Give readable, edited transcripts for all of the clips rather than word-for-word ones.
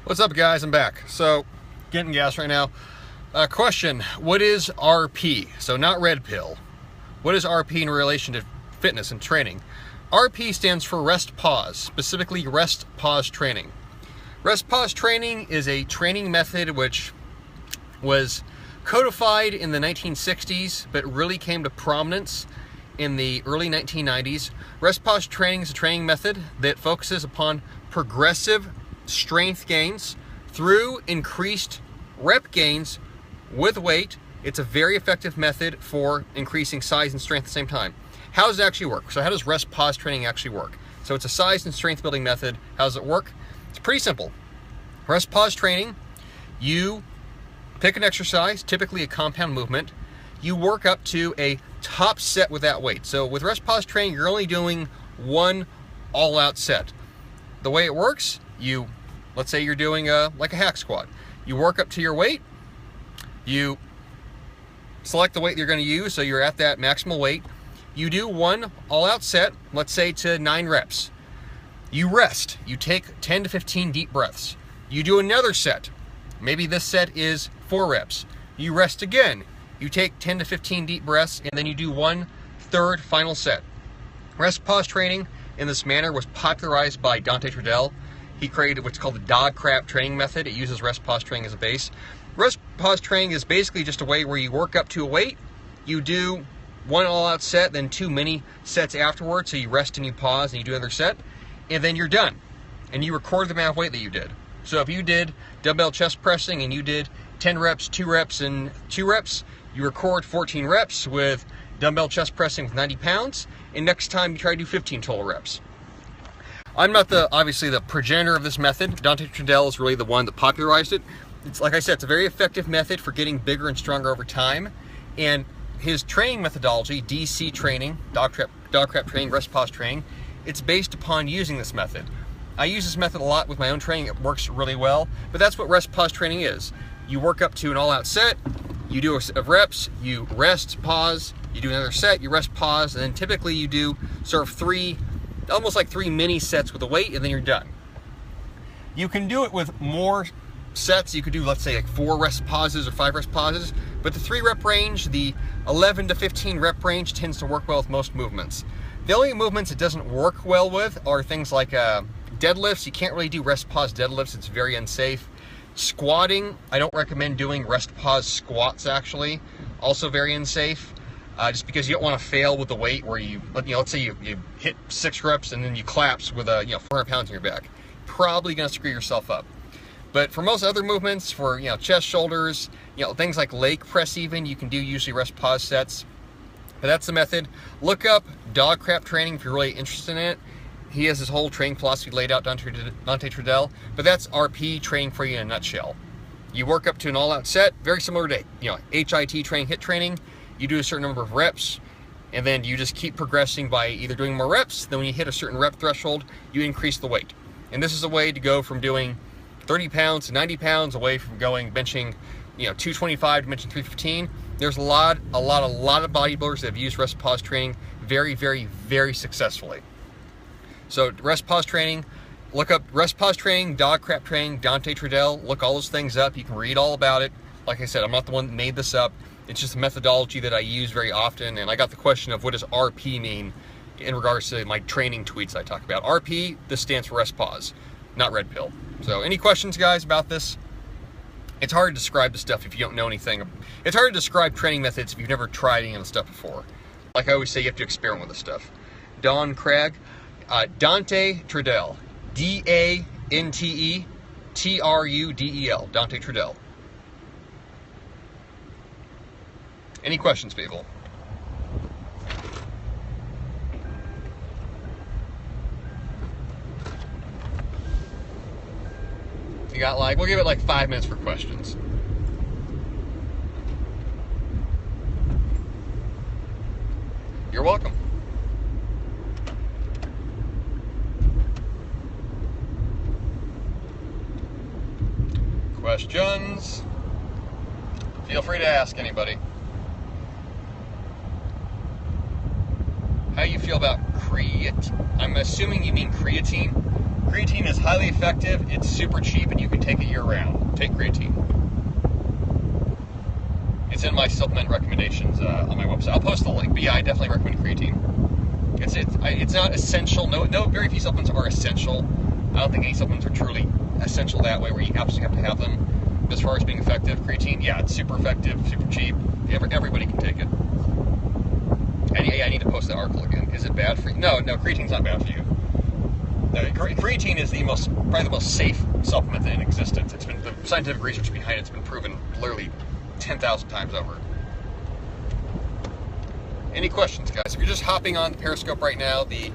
What's up, guys? I'm back. So, getting gas right now. Question, what is RP? So not red pill. What is RP in relation to fitness and training? RP stands for rest pause, specifically rest pause training. Rest pause training is a training method which was codified in the 1960s, but really came to prominence in the early 1990s. Rest pause training is a training method that focuses upon progressive strength gains through increased rep gains with weight. It's a very effective method for increasing size and strength at the same time. How does it actually work? So how does rest pause training actually work? So it's a size and strength building method. How does it work? It's pretty simple. Rest pause training, you pick an exercise, typically a compound movement. You work up to a top set with that weight. So with rest pause training, you're only doing one all-out set. The way it works, let's say you're doing like a hack squat. You work up to your weight, you select the weight you're going to use, so you're at that maximal weight. You do one all-out set, let's say to 9 reps. You rest. You take 10 to 15 deep breaths. You do another set. Maybe this set is 4 reps. You rest again. You take 10 to 15 deep breaths, and then you do one third final set. Rest pause training in this manner was popularized by Dante Trudell. He created what's called the dog crap training method. It uses rest pause training as a base. Rest pause training is basically just a way where you work up to a weight, you do one all-out set, then 2 mini sets afterwards, so you rest and you pause and you do another set, and then you're done. And you record the amount of weight that you did. So if you did dumbbell chest pressing and you did 10 reps, 2 reps, and 2 reps, you record 14 reps with dumbbell chest pressing with 90 pounds, and next time you try to do 15 total reps. I'm not obviously the progenitor of this method. Dante Trudell is really the one that popularized it. It's like I said, it's a very effective method for getting bigger and stronger over time. And his training methodology, DC training, dog crap training, rest pause training, it's based upon using this method. I use this method a lot with my own training. It works really well, but that's what rest pause training is. You work up to an all-out set, you do a set of reps, you rest, pause, you do another set, you rest, pause, and then typically you do sort of almost like 3 mini sets with a weight, and then you're done. You can do it with more sets. You could do, let's say, like 4 rest pauses or 5 rest pauses, but the 3 rep range, the 11 to 15 rep range tends to work well with most movements. The only movements it doesn't work well with are things like deadlifts. You can't really do rest pause deadlifts. It's very unsafe. Squatting, I don't recommend doing rest pause squats, actually. Also very unsafe. Just because you don't want to fail with the weight where let's say you hit 6 reps and then you collapse with 400 pounds on your back. Probably going to screw yourself up. But for most other movements, for chest, shoulders, things like leg press even, you can do usually rest pause sets. But that's the method. Look up dog crap training if you're really interested in it. He has his whole training philosophy laid out, Dante Trudell. But that's RP training for you in a nutshell. You work up to an all-out set, very similar to HIT training, HIIT training. You do a certain number of reps, and then you just keep progressing by either doing more reps. Then when you hit a certain rep threshold, you increase the weight. And this is a way to go from doing 30 pounds to 90 pounds, away from benching 225 to benching 315. There's a lot of bodybuilders that have used rest pause training very, very, very successfully. So rest pause training, look up rest pause training, dog crap training, Dante Trudell. Look all those things up. You can read all about it. Like I said, I'm not the one that made this up. It's just a methodology that I use very often. And I got the question of what does RP mean in regards to my training tweets I talk about. RP, this stands for rest pause, not red pill. So any questions, guys, about this? It's hard to describe the stuff if you don't know anything. It's hard to describe training methods if you've never tried any of the stuff before. Like I always say, you have to experiment with this stuff. Don Craig, Dante Trudell, D-A-N-T-E-T-R-U-D-E-L, Dante Trudell. Any questions, people? You got we'll give it 5 minutes for questions. You're welcome. Questions? Feel free to ask anybody. How you feel about creatine? I'm assuming you mean creatine. Creatine is highly effective, it's super cheap, and you can take it year-round. Take creatine. It's in my supplement recommendations on my website. I'll post the link, but yeah, I definitely recommend creatine. It's not essential. No, very few supplements are essential. I don't think any supplements are truly essential that way, where you absolutely have to have them. As far as being effective, creatine, yeah, it's super effective, super cheap. Everybody can take it. And yeah, I need to post that article again. Is it bad for you? No, creatine's not bad for you. No, creatine is probably the most safe supplement in existence. It's been, the scientific research behind it's been proven literally 10,000 times over. Any questions, guys? If you're just hopping on the Periscope right now, the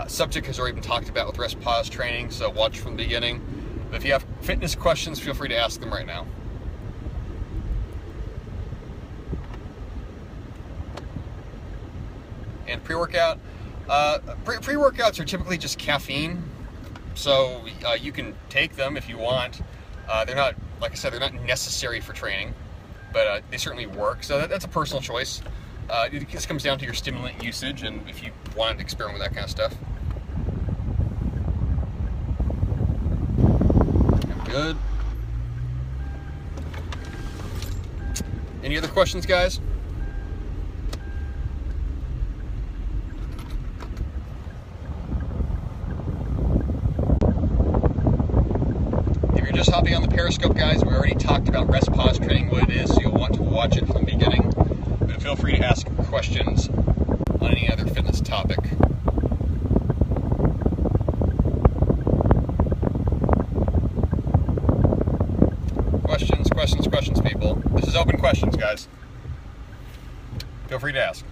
subject has already been talked about with rest pause training, so watch from the beginning. But if you have fitness questions, feel free to ask them right now. And pre-workout. Pre-workouts are typically just caffeine, so you can take them if you want. They're not, like I said, they're not necessary for training, but they certainly work. So that's a personal choice. It just comes down to your stimulant usage and if you want to experiment with that kind of stuff. Good. Any other questions, guys? If you're just hopping on the Periscope, guys, we already talked about rest pause training, what it is, so you'll want to watch it from the beginning. But feel free to ask questions on any other fitness topic. Questions, people. This is open questions, guys. Feel free to ask.